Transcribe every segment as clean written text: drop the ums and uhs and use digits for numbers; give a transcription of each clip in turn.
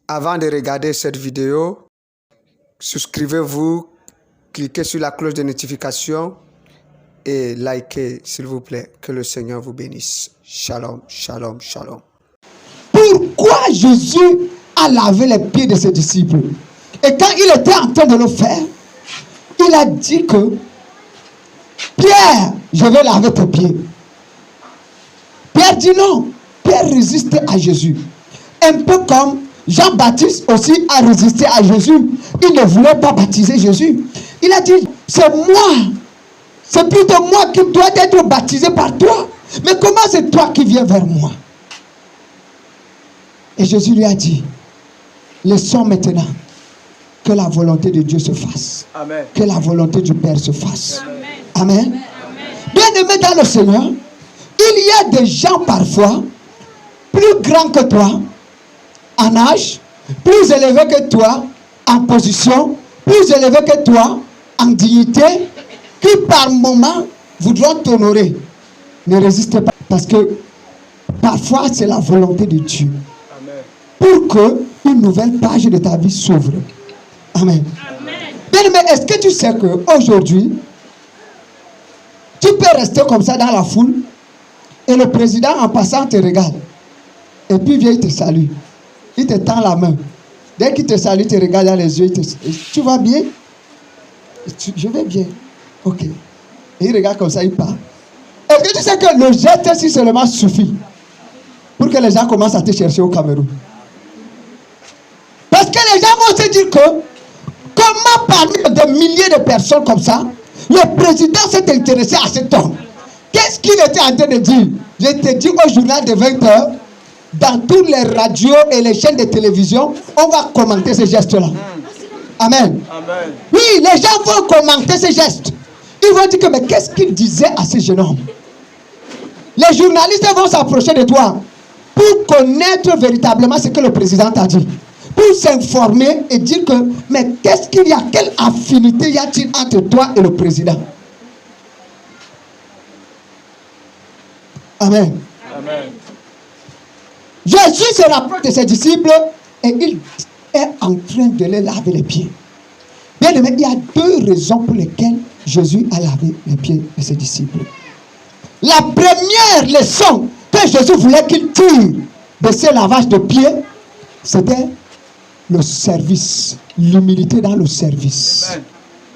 Avant de regarder cette vidéo, souscrivez-vous, cliquez sur la cloche de notification et likez s'il vous plaît. Que le Seigneur vous bénisse. Shalom, shalom, shalom. Pourquoi Jésus a lavé les pieds de ses disciples? Et quand il était en train de le faire, il a dit que Pierre, je vais laver tes pieds. Pierre dit non. Pierre résistait à Jésus. Un peu comme Jean-Baptiste aussi a résisté à Jésus. Il ne voulait pas baptiser Jésus. Il a dit, c'est moi. C'est plutôt moi qui dois être baptisé par toi. Mais comment c'est toi qui viens vers moi? Et Jésus lui a dit, laissons maintenant que la volonté de Dieu se fasse. Amen. Que la volonté du Père se fasse. Amen. Amen. Bien-aimé dans le Seigneur, il y a des gens parfois plus grands que toi en âge, plus élevés que toi en position, plus élevés que toi en dignité, qui par moment voudront t'honorer. Ne résistez pas, parce que parfois c'est la volonté de Dieu. Amen. Pour que une nouvelle page de ta vie s'ouvre. Amen. Bien-aimé, est-ce que tu sais qu'aujourd'hui, tu peux rester comme ça dans la foule et le président en passant te regarde et puis vient, il te salue. Il te tend la main. Dès qu'il te salue, il te regarde dans les yeux. Tu vas bien? Je vais bien. Ok. Et il regarde comme ça, il part. Est-ce que tu sais que le geste, si seulement suffit pour que les gens commencent à te chercher au Cameroun? Parce que les gens vont se dire que comment parmi des milliers de personnes comme ça, le président s'est intéressé à cet homme? Qu'est-ce qu'il était en train de dire? Je te dis au journal de 20h, dans toutes les radios et les chaînes de télévision, on va commenter ce geste-là. Amen. Amen. Oui, les gens vont commenter ce geste. Ils vont dire que, mais qu'est-ce qu'il disait à ce jeune homme? Les journalistes vont s'approcher de toi pour connaître véritablement ce que le président t'a dit. Pour s'informer et dire que, mais qu'est-ce qu'il y a? Quelle affinité y a-t-il entre toi et le président? Amen. Amen. Jésus se rapproche de ses disciples et il est en train de les laver les pieds. Bien aimé, il y a deux raisons pour lesquelles Jésus a lavé les pieds de ses disciples. La première leçon que Jésus voulait qu'ils tirent de ce lavage de pieds, c'était le service, l'humilité dans le service.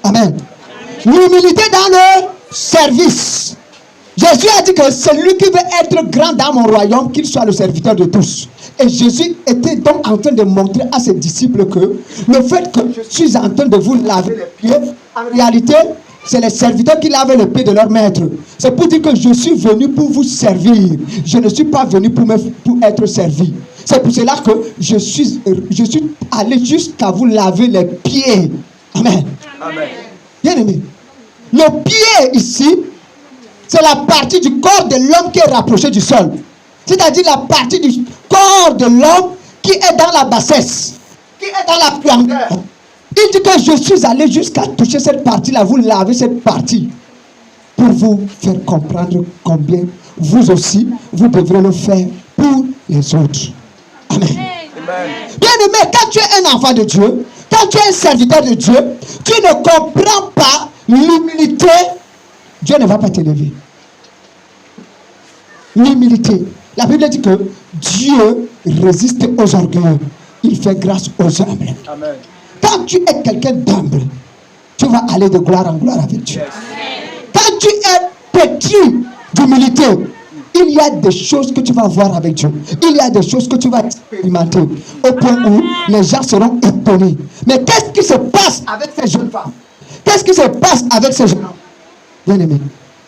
Amen. L'humilité dans le service. Jésus a dit que celui qui veut être grand dans mon royaume, qu'il soit le serviteur de tous. Et Jésus était donc en train de montrer à ses disciples que le fait que je suis en train de vous laver les pieds, en réalité, c'est les serviteurs qui lavent les pieds de leur maître. C'est pour dire que je suis venu pour vous servir. Je ne suis pas venu pour être servi. C'est pour cela que je suis allé jusqu'à vous laver les pieds. Amen. Amen. Bien aimé. Le pied ici, c'est la partie du corps de l'homme qui est rapprochée du sol. C'est-à-dire la partie du corps de l'homme qui est dans la bassesse, qui est dans la profondeur. Il dit que je suis allé jusqu'à toucher cette partie-là, vous lavez cette partie, pour vous faire comprendre combien vous aussi, vous devrez le faire pour les autres. Amen. Bien-aimé, quand tu es un enfant de Dieu, quand tu es un serviteur de Dieu, tu ne comprends pas l'humilité, Dieu ne va pas t'élever. L'humilité. La Bible dit que Dieu résiste aux orgueilleux. Il fait grâce aux humbles. Amen. Quand tu es quelqu'un d'humble, tu vas aller de gloire en gloire avec Dieu. Quand tu es petit d'humilité, il y a des choses que tu vas voir avec Dieu. Il y a des choses que tu vas expérimenter au point où les gens seront étonnés. Mais qu'est-ce qui se passe avec ces jeunes femmes? Qu'est-ce qui se passe avec ces jeunes hommes? Bien aimé,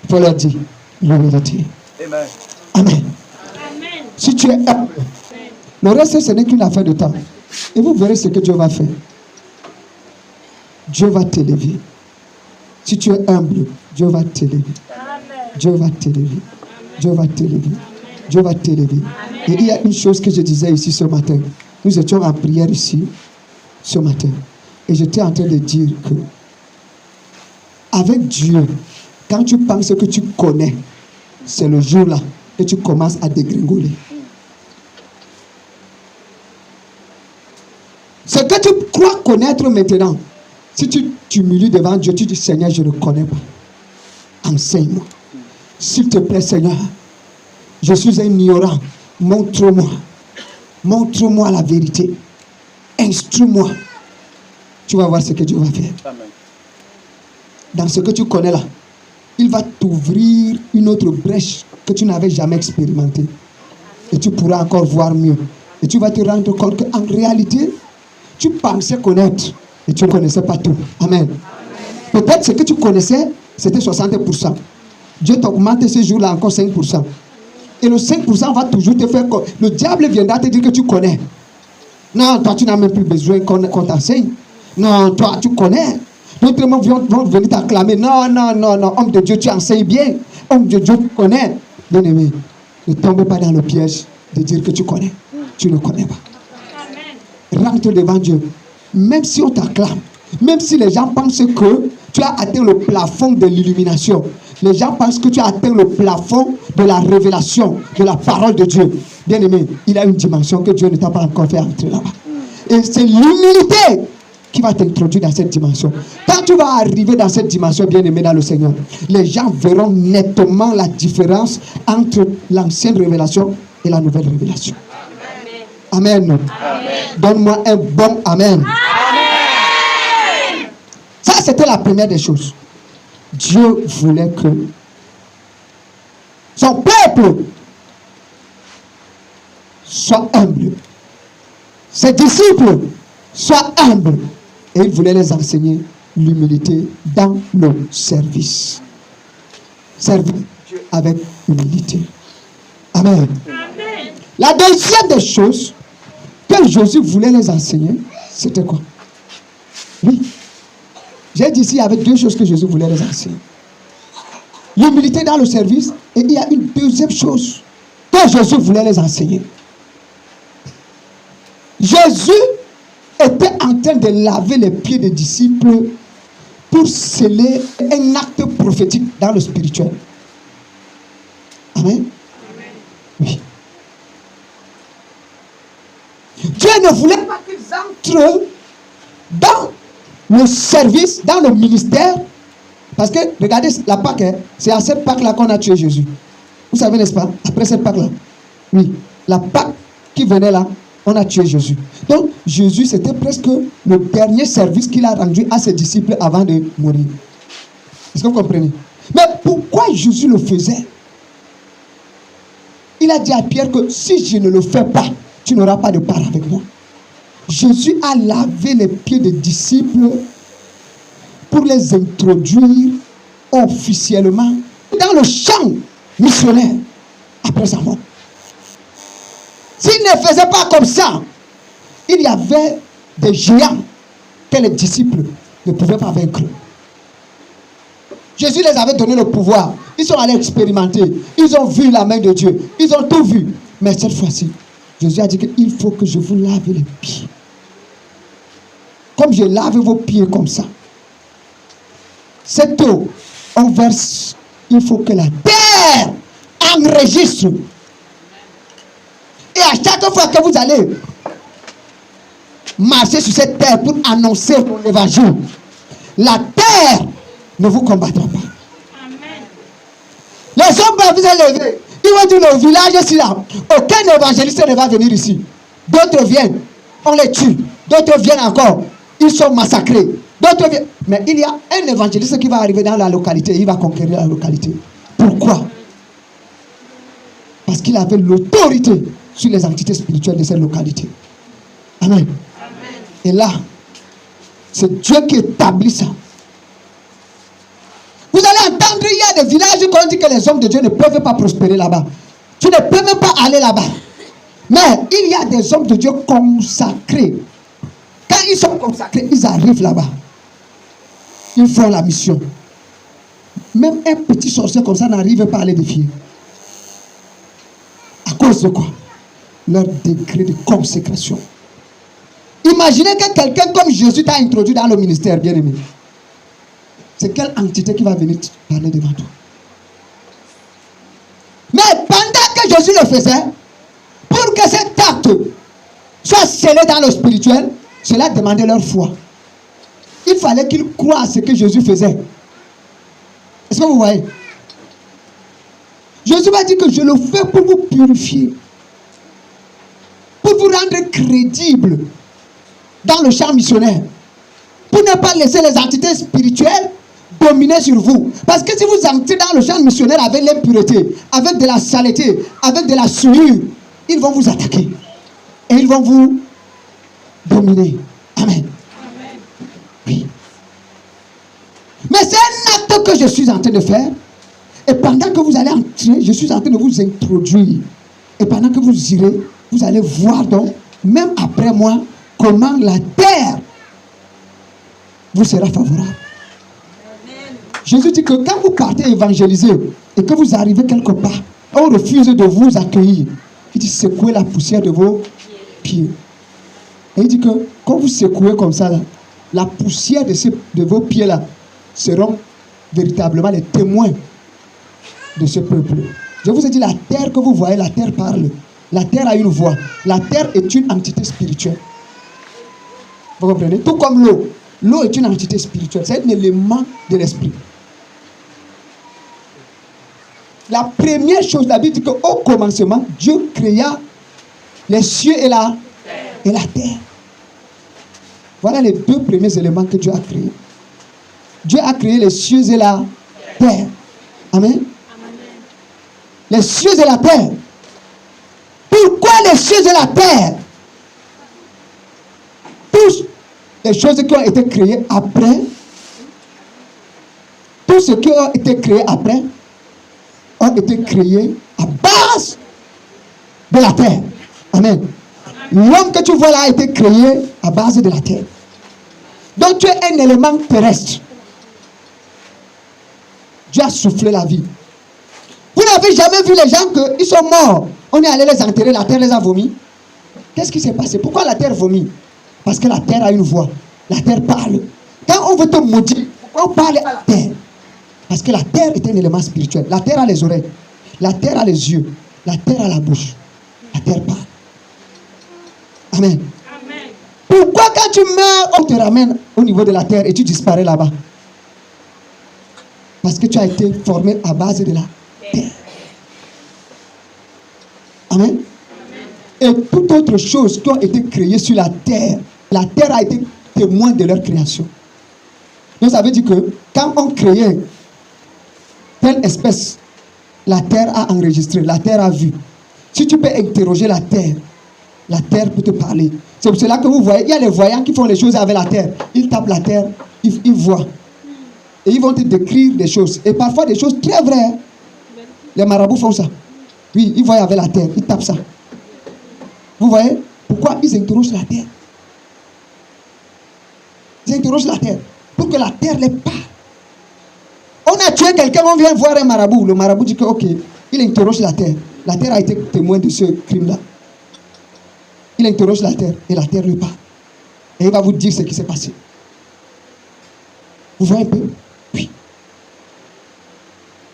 il faut leur dire l'humilité. Amen. Amen. Si tu es humble, le reste ce n'est qu'une affaire de temps. Et vous verrez ce que Dieu va faire. Dieu va t'élever. Si tu es humble, Dieu va t'élever. Dieu va t'élever. Dieu va t'élever. Dieu va t'élever. Et il y a une chose que je disais ici ce matin. Nous étions en prière ici ce matin. Et j'étais en train de dire que avec Dieu, quand tu penses que tu connais, c'est le jour-là que tu commences à dégringoler. Ce que tu crois connaître maintenant, si tu t'humilies devant Dieu, tu dis Seigneur, je ne connais pas. Enseigne-moi. S'il te plaît, Seigneur, je suis un ignorant. Montre-moi. Montre-moi la vérité. Instruis-moi. Tu vas voir ce que Dieu va faire. Amen. Dans ce que tu connais là, il va t'ouvrir une autre brèche que tu n'avais jamais expérimentée. Et tu pourras encore voir mieux. Et tu vas te rendre compte qu'en réalité, tu pensais connaître et tu ne connaissais pas tout. Amen. Peut-être ce que tu connaissais, c'était 60%. Dieu t'augmente ce jour-là encore 5%. Et le 5% va toujours te faire... Le diable viendra te dire que tu connais. Non, toi, tu n'as même plus besoin qu'on t'enseigne. Non, toi, tu connais. D'autres vont venir t'acclamer. Non, non, non, non. Homme de Dieu, tu enseignes bien. Homme de Dieu, tu connais. Bien-aimé, ne tombe pas dans le piège de dire que tu connais. Tu ne connais pas. Rentre devant Dieu. Même si on t'acclame, même si les gens pensent que tu as atteint le plafond de l'illumination, les gens pensent que tu as atteint le plafond de la révélation, de la parole de Dieu. Bien-aimé, il a une dimension que Dieu ne t'a pas encore fait entrer là-bas. Et c'est l'humilité qui va t'introduire dans cette dimension. Quand tu vas arriver dans cette dimension, bien-aimé dans le Seigneur, les gens verront nettement la différence entre l'ancienne révélation et la nouvelle révélation. Amen. Amen. Donne-moi un bon Amen. Amen. Ça, c'était la première des choses. Dieu voulait que son peuple soit humble. Ses disciples soient humbles. Et il voulait les enseigner l'humilité dans le service. Servir Dieu avec humilité. Amen. Amen. La deuxième des choses que Jésus voulait les enseigner, c'était quoi? Oui. J'ai dit ici, il y avait deux choses que Jésus voulait les enseigner. L'humilité dans le service, et il y a une deuxième chose que Jésus voulait les enseigner. Jésus était en train de laver les pieds des disciples pour sceller un acte prophétique dans le spirituel. Amen. Oui. Dieu ne voulait pas qu'ils entrent dans le service, dans le ministère. Parce que, regardez, la Pâque, c'est à cette Pâque-là qu'on a tué Jésus. Vous savez, n'est-ce pas? Après cette Pâque-là. Oui. La Pâque qui venait là, on a tué Jésus. Donc, Jésus, c'était presque le dernier service qu'il a rendu à ses disciples avant de mourir. Est-ce que vous comprenez? Mais pourquoi Jésus le faisait? Il a dit à Pierre que si je ne le fais pas, tu n'auras pas de part avec moi. Jésus a lavé les pieds des disciples pour les introduire officiellement dans le champ missionnaire après sa mort. S'il ne faisait pas comme ça, il y avait des géants que les disciples ne pouvaient pas vaincre. Jésus les avait donné le pouvoir. Ils sont allés expérimenter. Ils ont vu la main de Dieu. Ils ont tout vu. Mais cette fois-ci, Jésus a dit qu'il faut que je vous lave les pieds. Comme je lave vos pieds comme ça. Cette eau, on verse. Il faut que la terre enregistre. Et à chaque fois que vous allez marcher sur cette terre pour annoncer l'évangile, la terre ne vous combattra pas. Amen. Les hommes vont vous élever. Ils vont dire le village est là. Aucun évangéliste ne va venir ici. D'autres viennent. On les tue. D'autres viennent encore. Ils sont massacrés. D'autres viennent. Mais il y a un évangéliste qui va arriver dans la localité. Il va conquérir la localité. Pourquoi? Parce qu'il avait l'autorité sur les entités spirituelles de cette localité. Amen. Amen. Et là, c'est Dieu qui établit ça. Vous allez entendre, il y a des villages où on dit que les hommes de Dieu ne peuvent pas prospérer là-bas. Tu ne peux même pas aller là-bas. Mais il y a des hommes de Dieu consacrés. Quand ils sont consacrés, ils arrivent là-bas. Ils font la mission. Même un petit sorcier comme ça n'arrive pas à les défier. À cause de quoi? Leur degré de consécration. Imaginez que quelqu'un comme Jésus t'a introduit dans le ministère, bien-aimé. C'est quelle entité qui va venir te parler devant toi? Mais pendant que Jésus le faisait, pour que cet acte soit scellé dans le spirituel, Cela demandait leur foi. Il fallait qu'ils croient à ce que Jésus faisait. Est-ce que vous voyez? Jésus va dire que je le fais pour vous purifier, pour vous rendre crédible dans le champ missionnaire, pour ne pas laisser les entités spirituelles dominer sur vous. Parce que si vous entrez dans le champ missionnaire avec l'impureté, avec de la saleté, avec de la souillure, ils vont vous attaquer et ils vont vous dominer. Amen. Oui. Mais c'est un acte que je suis en train de faire. Et pendant que vous allez entrer, je suis en train de vous introduire. Et pendant que vous irez, vous allez voir donc, même après moi, comment la terre vous sera favorable. Jésus dit que quand vous partez évangéliser et que vous arrivez quelque part, on refuse de vous accueillir. Il dit secouez la poussière de vos pieds. Et il dit que quand vous secouez comme ça, là, la poussière de vos pieds là seront véritablement les témoins de ce peuple. Je vous ai dit, la terre que vous voyez, la terre parle. La terre a une voix. La terre est une entité spirituelle. Vous comprenez? Tout comme l'eau. L'eau est une entité spirituelle. C'est un élément de l'esprit. La première chose, la Bible dit qu'au commencement, Dieu créa les cieux et la terre. Voilà les deux premiers éléments que Dieu a créés. Dieu a créé les cieux et la terre. Amen. Les cieux et la terre. Pourquoi les cieux et la terre? Toutes les choses qui ont été créées après, tout ce qui a été créé après, ont été créés à base de la terre. Amen. L'homme que tu vois là a été créé à base de la terre. Donc tu es un élément terrestre. Dieu a soufflé la vie. Vous n'avez jamais vu les gens qu'ils sont morts. On est allé les enterrer, la terre les a vomis. Qu'est-ce qui s'est passé? Pourquoi la terre vomit? Parce que la terre a une voix. La terre parle. Quand on veut te maudire, pourquoi on parle à la terre? Parce que la terre est un élément spirituel. La terre a les oreilles. La terre a les yeux. La terre a la bouche. La terre parle. Amen. Amen. Pourquoi quand tu meurs, on te ramène au niveau de la terre et tu disparais là-bas? Parce que tu as été formé à base de la terre. Amen. Et toute autre chose qui ont été créées sur la terre a été témoin de leur création. Donc ça veut dire que quand on créait telle espèce, la terre a enregistré, la terre a vu. Si tu peux interroger la terre peut te parler. C'est pour cela que vous voyez, il y a les voyants qui font les choses avec la terre. Ils tapent la terre, ils voient. Et ils vont te décrire des choses. Et parfois des choses très vraies. Les marabouts font ça. Oui, ils voient avec la terre, ils tapent ça. Vous voyez? Pourquoi ils interrogent la terre? Ils interrogent la terre pour que la terre les parle. On a tué quelqu'un, on vient voir un marabout. Le marabout dit que ok, il interroge la terre. La terre a été témoin de ce crime-là. Il interroge la terre et la terre lui parle. Et il va vous dire ce qui s'est passé. Vous voyez un peu? Oui.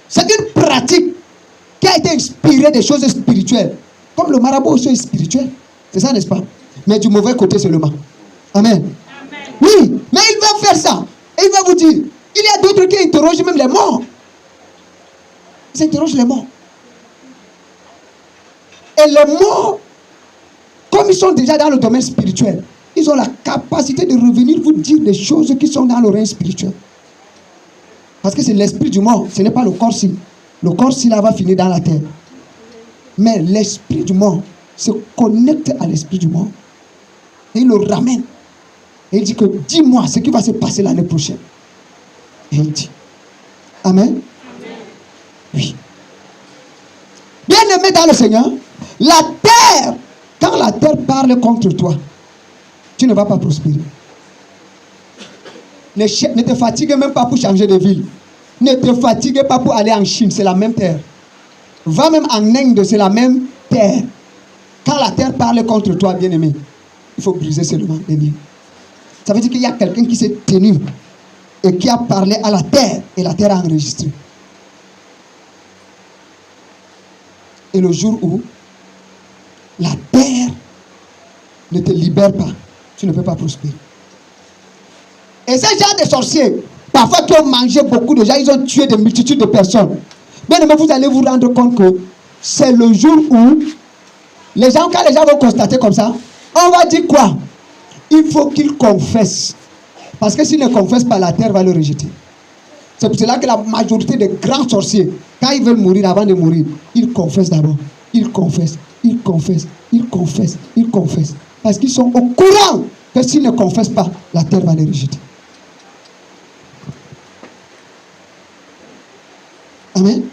C'est une pratique qui a été inspirée des choses spirituelles. Comme le marabout aussi est spirituel. C'est ça, n'est-ce pas? Mais du mauvais côté seulement. Amen. Amen. Oui, mais il va faire ça. Et il va vous dire, il y a d'autres qui interrogent même les morts. Ils interrogent les morts. Et les morts, comme ils sont déjà dans le domaine spirituel, ils ont la capacité de revenir vous dire des choses qui sont dans le règne spirituel. Parce que c'est l'esprit du mort, ce n'est pas le corps-ci. Le corps-ci là va finir dans la terre. Mais l'esprit du mort se connecte à l'esprit du mort. Et il le ramène. Et il dit que dis-moi ce qui va se passer l'année prochaine. Et il dit Amen. Amen. Oui. Bien-aimé dans le Seigneur, la terre, quand la terre parle contre toi, tu ne vas pas prospérer. Ne te fatigue même pas pour changer de ville. Ne te fatigue pas pour aller en Chine, c'est la même terre. Va même en Inde, c'est la même terre. Quand la terre parle contre toi, bien-aimé, il faut briser seulement les liens. Ça veut dire qu'il y a quelqu'un qui s'est tenu et qui a parlé à la terre et la terre a enregistré. Et le jour où la terre ne te libère pas, tu ne peux pas prospérer. Et ces gens de sorciers, parfois qui ont mangé beaucoup de gens, ils ont tué des multitudes de personnes. Bien aimé, vous allez vous rendre compte que c'est le jour où les gens, quand les gens vont constater comme ça, on va dire quoi? Il faut qu'ils confessent. Parce que s'ils ne confessent pas, la terre va le rejeter. C'est pour cela que la majorité des grands sorciers, quand ils veulent mourir, avant de mourir, ils confessent d'abord. Ils confessent, ils confessent, ils confessent, ils confessent. Parce qu'ils sont au courant que s'ils ne confessent pas, la terre va les rejeter. Amen. Amen.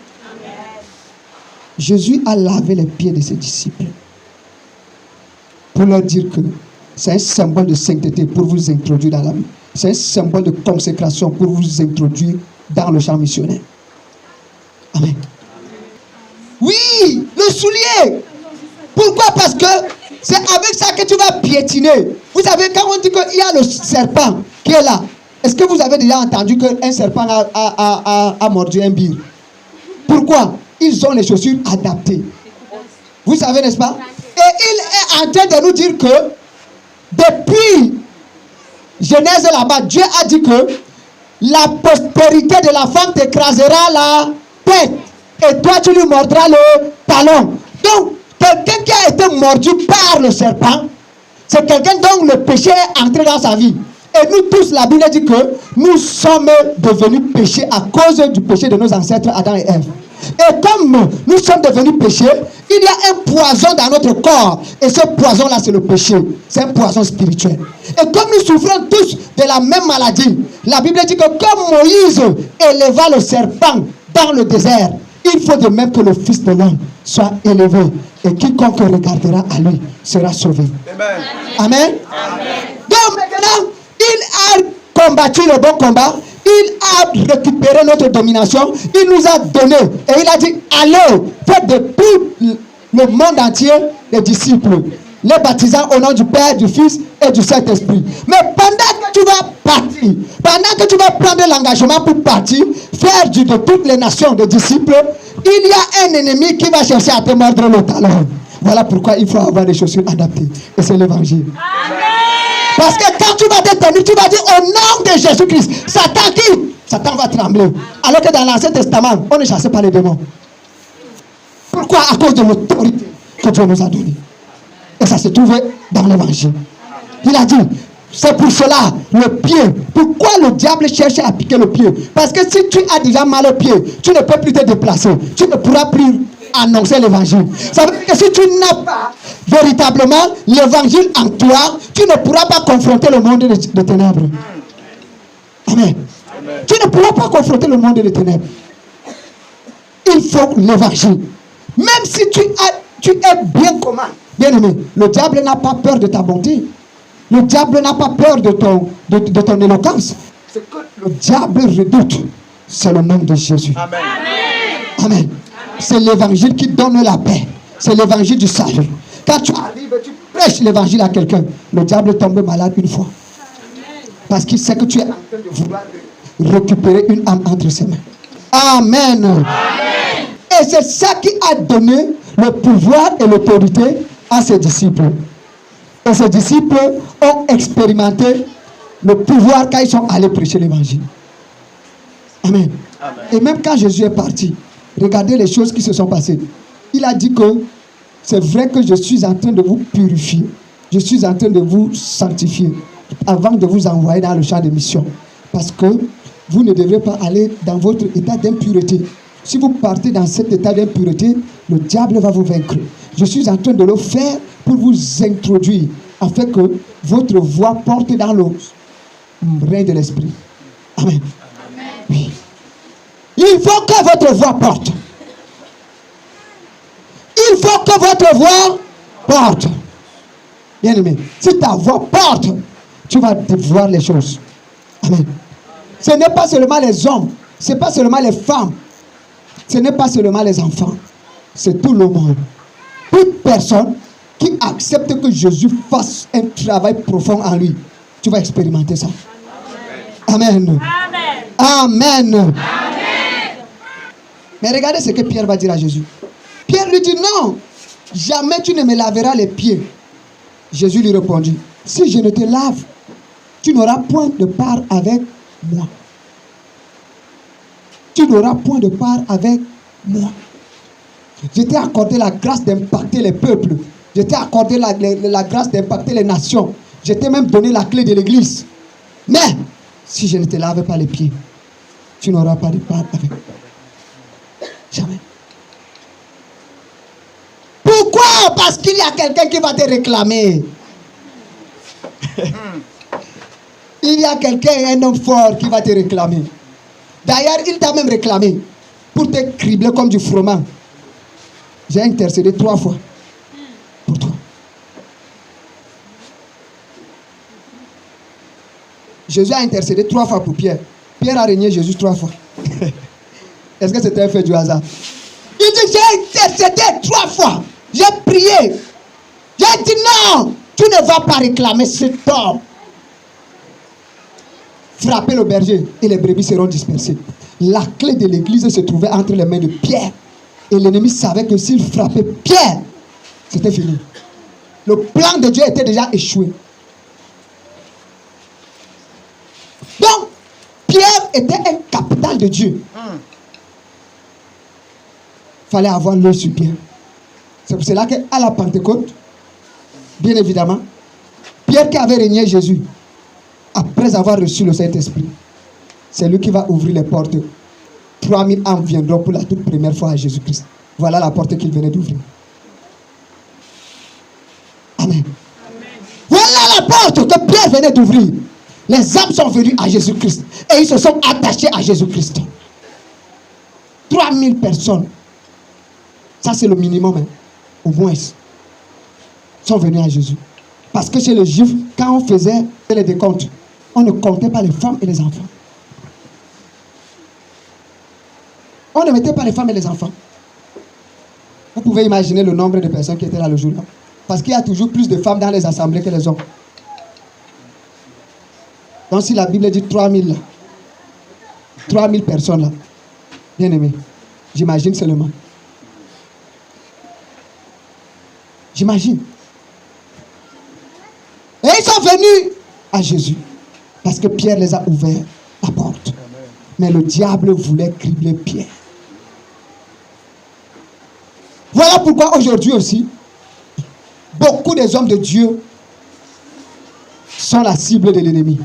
Jésus a lavé les pieds de ses disciples pour leur dire que c'est un symbole de sainteté pour vous introduire dans la vie. C'est un symbole de consécration pour vous introduire dans le champ missionnaire. Amen. Oui, le soulier. Pourquoi? Parce que c'est avec ça que tu vas piétiner. Vous savez, quand on dit qu'il y a le serpent qui est là, est-ce que vous avez déjà entendu qu'un serpent a mordu un bir? Pourquoi? Ils ont les chaussures adaptées. Vous savez, n'est-ce pas? Et il est en train de nous dire que depuis Genèse là-bas, Dieu a dit que la postérité de la femme t'écrasera la tête et toi tu lui mordras le talon. Donc, quelqu'un qui a été mordu par le serpent, c'est quelqu'un dont le péché est entré dans sa vie. Et nous tous, la Bible dit que nous sommes devenus péchés à cause du péché de nos ancêtres Adam et Ève. Et comme nous sommes devenus péchés, il y a un poison dans notre corps. Et ce poison-là, c'est le péché. C'est un poison spirituel. Et comme nous souffrons tous de la même maladie, la Bible dit que comme Moïse éleva le serpent dans le désert, il faut de même que le Fils de l'homme soit élevé. Et quiconque regardera à lui sera sauvé. Amen. Amen. Amen. Donc maintenant, il a combattu le bon combat. Il a récupéré notre domination. Il nous a donné. Et il a dit, allez, faites de tout le monde entier des disciples. Les baptisant au nom du Père, du Fils et du Saint-Esprit. Mais pendant que tu vas partir, pendant que tu vas prendre l'engagement pour partir, faire de toutes les nations des disciples, il y a un ennemi qui va chercher à te mordre le talon. Voilà pourquoi il faut avoir des chaussures adaptées. Et c'est l'évangile. Amen. Parce que quand tu vas te tenir, tu vas dire au nom de Jésus-Christ. Satan qui? Satan va trembler. Alors que dans l'Ancien Testament, on ne chassait pas les démons. Pourquoi? À cause de l'autorité que Dieu nous a donnée. Et ça se trouvait dans l'évangile. Il a dit, c'est pour cela, le pied. Pourquoi le diable cherche à piquer le pied? Parce que si tu as déjà mal au pied, tu ne peux plus te déplacer. Tu ne pourras plus annoncer l'évangile. Ça veut dire que si tu n'as pas véritablement l'évangile en toi, tu ne pourras pas confronter le monde des ténèbres. Amen. Amen. Tu ne pourras pas confronter le monde des ténèbres. Il faut l'évangile. Même si tu es bien comment, bien aimé, le diable n'a pas peur de ta bonté. Le diable n'a pas peur de ton éloquence. Ce que le diable redoute, c'est le nom de Jésus. Amen. Amen. C'est l'évangile qui donne la paix. C'est l'évangile du salut. Quand tu arrives et tu prêches l'évangile à quelqu'un, le diable tombe malade une fois. Parce qu'il sait que tu es en train de vouloir récupérer une âme entre ses mains. Amen. Amen. Et c'est ça qui a donné le pouvoir et l'autorité à ses disciples. Et ces disciples ont expérimenté le pouvoir quand ils sont allés prêcher l'évangile. Amen. Amen. Et même quand Jésus est parti, regardez les choses qui se sont passées. Il a dit que c'est vrai que je suis en train de vous purifier. Je suis en train de vous sanctifier avant de vous envoyer dans le champ de mission. Parce que vous ne devrez pas aller dans votre état d'impureté. Si vous partez dans cet état d'impureté, le diable va vous vaincre. Je suis en train de le faire pour vous introduire, afin que votre voix porte dans le règne de l'esprit. Amen. Amen. Oui. Il faut que votre voix porte. Il faut que votre voix porte. Bien aimé, si ta voix porte, tu vas voir les choses. Amen. Ce n'est pas seulement les hommes, ce n'est pas seulement les femmes, ce n'est pas seulement les enfants, c'est tout le monde. Toute personne qui accepte que Jésus fasse un travail profond en lui, tu vas expérimenter ça. Amen. Amen. Amen. Amen. Mais regardez ce que Pierre va dire à Jésus. Pierre lui dit non, jamais tu ne me laveras les pieds. Jésus lui répondit, si je ne te lave, tu n'auras point de part avec moi. Tu n'auras point de part avec moi. Je t'ai accordé la grâce d'impacter les peuples. Je t'ai accordé la grâce d'impacter les nations. Je t'ai même donné la clé de l'église. Mais, si je ne te lave pas les pieds, tu n'auras pas de part avec moi. Jamais. Pourquoi? Parce qu'il y a quelqu'un qui va te réclamer. Il y a quelqu'un, un homme fort qui va te réclamer. D'ailleurs, il t'a même réclamé pour te cribler comme du froment. J'ai intercédé 3 fois pour toi. Jésus a intercédé 3 fois pour Pierre. Pierre a régné Jésus 3 fois. Est-ce que c'était un fait du hasard? Il dit, j'ai intercédé 3 fois. J'ai prié. J'ai dit non, tu ne vas pas réclamer cet homme. Frappez le berger et les brebis seront dispersées. La clé de l'église se trouvait entre les mains de Pierre. Et l'ennemi savait que s'il frappait Pierre, c'était fini. Le plan de Dieu était déjà échoué. Donc, Pierre était un capital de Dieu. Il fallait avoir l'œil sur Pierre. C'est pour cela qu'à la Pentecôte, bien évidemment, Pierre qui avait régné Jésus, après avoir reçu le Saint-Esprit, c'est lui qui va ouvrir les portes. 3000 âmes viendront pour la toute première fois à Jésus-Christ. Voilà la porte qu'il venait d'ouvrir. Amen. Voilà la porte que Pierre venait d'ouvrir. Les âmes sont venues à Jésus-Christ et ils se sont attachés à Jésus-Christ. 3000 personnes. Ça, c'est le minimum, hein. Au moins, sont venus à Jésus. Parce que chez les Juifs, quand on faisait les décomptes, on ne comptait pas les femmes et les enfants. On ne mettait pas les femmes et les enfants. Vous pouvez imaginer le nombre de personnes qui étaient là le jour-là. Parce qu'il y a toujours plus de femmes dans les assemblées que les hommes. Donc si la Bible dit 3000 là, 3000 personnes là, bien aimé, j'imagine seulement. J'imagine. Et ils sont venus à Jésus. Parce que Pierre les a ouvert la porte. Mais le diable voulait cribler Pierre. Voilà pourquoi aujourd'hui aussi, beaucoup des hommes de Dieu sont la cible de l'ennemi.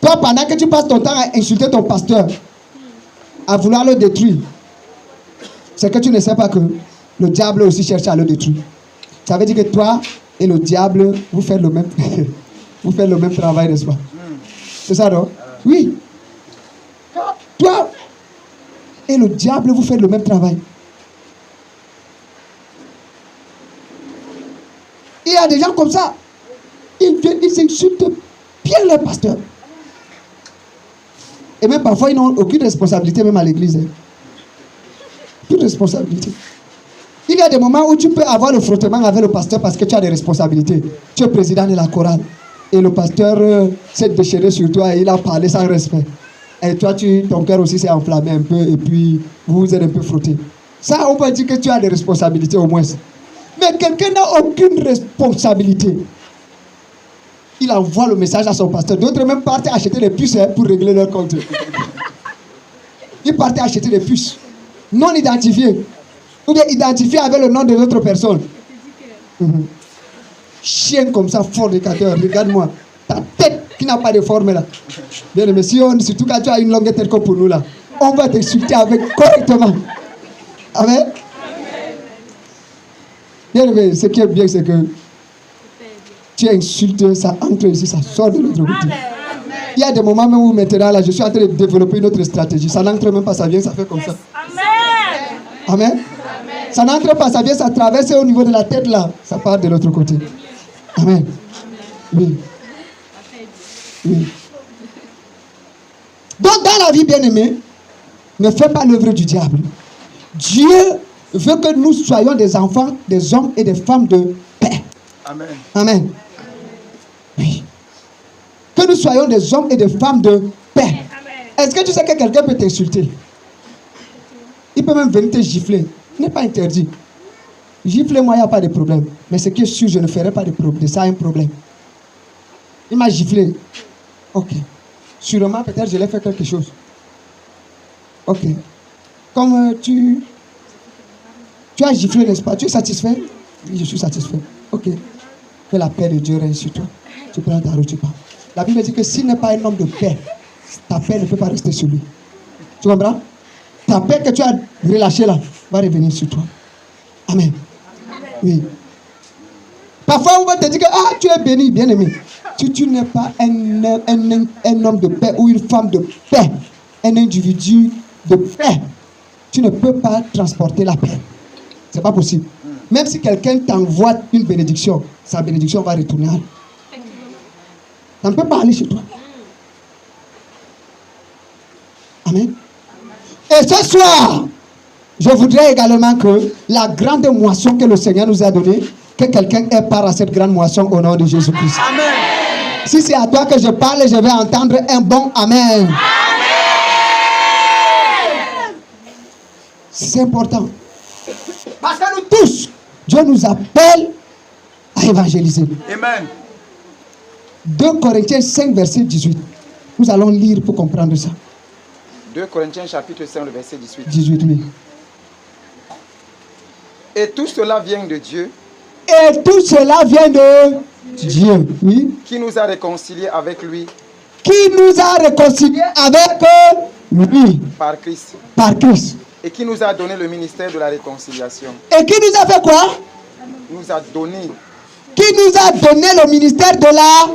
Toi, pendant que tu passes ton temps à insulter ton pasteur, à vouloir le détruire, c'est que tu ne sais pas que le diable aussi cherche à le détruire. Ça veut dire que toi et le diable, vous faites le même, vous faites le même travail, n'est-ce pas? C'est ça, non? Oui. Toi et le diable, vous faites le même travail. Il y a des gens comme ça. Ils viennent, ils insultent bien le pasteur. Et même parfois, ils n'ont aucune responsabilité, même à l'église. Hein. Aucune responsabilité. Il y a des moments où tu peux avoir le frottement avec le pasteur parce que tu as des responsabilités. Tu es président de la chorale. Et le pasteur s'est déchaîné sur toi et il a parlé sans respect. Et toi, ton cœur aussi s'est enflammé un peu et puis vous vous êtes un peu frotté. Ça, on peut dire que tu as des responsabilités au moins. Mais quelqu'un n'a aucune responsabilité. Il envoie le message à son pasteur. D'autres même partent acheter des puces pour régler leur compte. Ils partent acheter des puces non identifiées. Ou bien identifiées avec le nom de l'autre personne. Chien comme ça, fornicateur, regarde-moi. Ta tête qui n'a pas de forme là. Bien aimé, surtout quand tu as une longue tête comme pour nous là, on va t'insulter avec correctement. Amen. Bien aimé, ce qui est bien, c'est que tu insultes, ça entre ici, ça sort de l'autre côté. Il y a des moments même où maintenant là, je suis en train de développer une autre stratégie. Ça n'entre même pas, ça vient, ça fait comme ça. Amen. Amen. Ça n'entre pas, ça vient, ça traverse au niveau de la tête là, ça part de l'autre côté. Amen. Oui. Oui. Donc dans la vie, bien aimée, ne fais pas l'œuvre du diable. Dieu veut que nous soyons des enfants, des hommes et des femmes de paix. Amen. Amen. Oui. Que nous soyons des hommes et des femmes de paix. Est-ce que tu sais que quelqu'un peut t'insulter? Il peut même venir te gifler. Ce n'est pas interdit. Giflez-moi, il n'y a pas de problème. Mais ce qui est sûr, je ne ferai pas de ça un problème. Il m'a giflé. Ok. Sûrement, peut-être, je l'ai fait quelque chose. Ok. Comme tu as giflé, n'est-ce pas? Tu es satisfait? Oui, je suis satisfait. Ok. Que la paix de Dieu règne sur toi. Tu prends ta route, tu pars. La Bible dit que s'il n'est pas un homme de paix, ta paix ne peut pas rester sur lui. Tu comprends? Ta paix que tu as relâchée là va revenir sur toi. Amen. Oui. Parfois, on va te dire que tu es béni, bien-aimé. Si tu n'es pas un homme de paix ou une femme de paix, un individu de paix, tu ne peux pas transporter la paix. Ce n'est pas possible. Même si quelqu'un t'envoie une bénédiction, sa bénédiction va retourner à lui. Ça ne peut pas aller chez toi. Amen. Et ce soir, je voudrais également que la grande moisson que le Seigneur nous a donnée, que quelqu'un ait part à cette grande moisson au nom de Jésus-Christ. Amen. Si c'est à toi que je parle, je vais entendre un bon Amen. Amen. C'est important. Parce que nous tous, Dieu nous appelle à évangéliser. Amen. 2 Corinthiens 5, verset 18. Nous allons lire pour comprendre ça. 2 Corinthiens chapitre 5, le verset 18. 18, oui. Et tout cela vient de Dieu. Et tout cela vient de Dieu, oui. Qui nous a réconciliés avec lui. Qui nous a réconciliés avec lui. Par Christ. Par Christ. Et qui nous a donné le ministère de la réconciliation. Et qui nous a fait quoi? Nous a donné. Qui nous a donné le ministère de la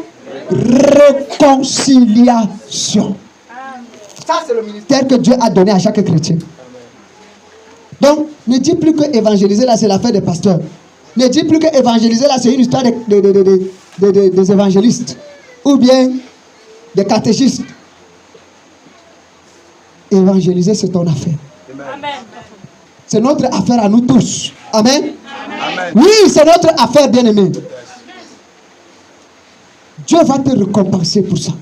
réconciliation. Ça, c'est le ministère que Dieu a donné à chaque chrétien. Donc, ne dis plus que évangéliser, là, c'est l'affaire des pasteurs. Ne dis plus que évangéliser, là, c'est une histoire des évangélistes. Ou bien des catéchistes. Évangéliser, c'est ton affaire. Amen. C'est notre affaire à nous tous. Amen. Amen. Oui, c'est notre affaire, bien-aimé. Dieu va te récompenser pour ça.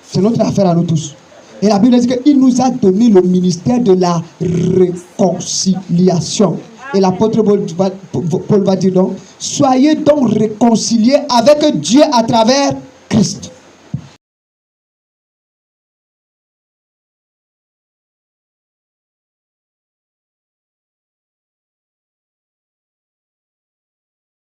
C'est notre affaire à nous tous. Et la Bible dit qu'il nous a donné le ministère de la réconciliation. Et l'apôtre Paul va dire donc, soyez donc réconciliés avec Dieu à travers Christ.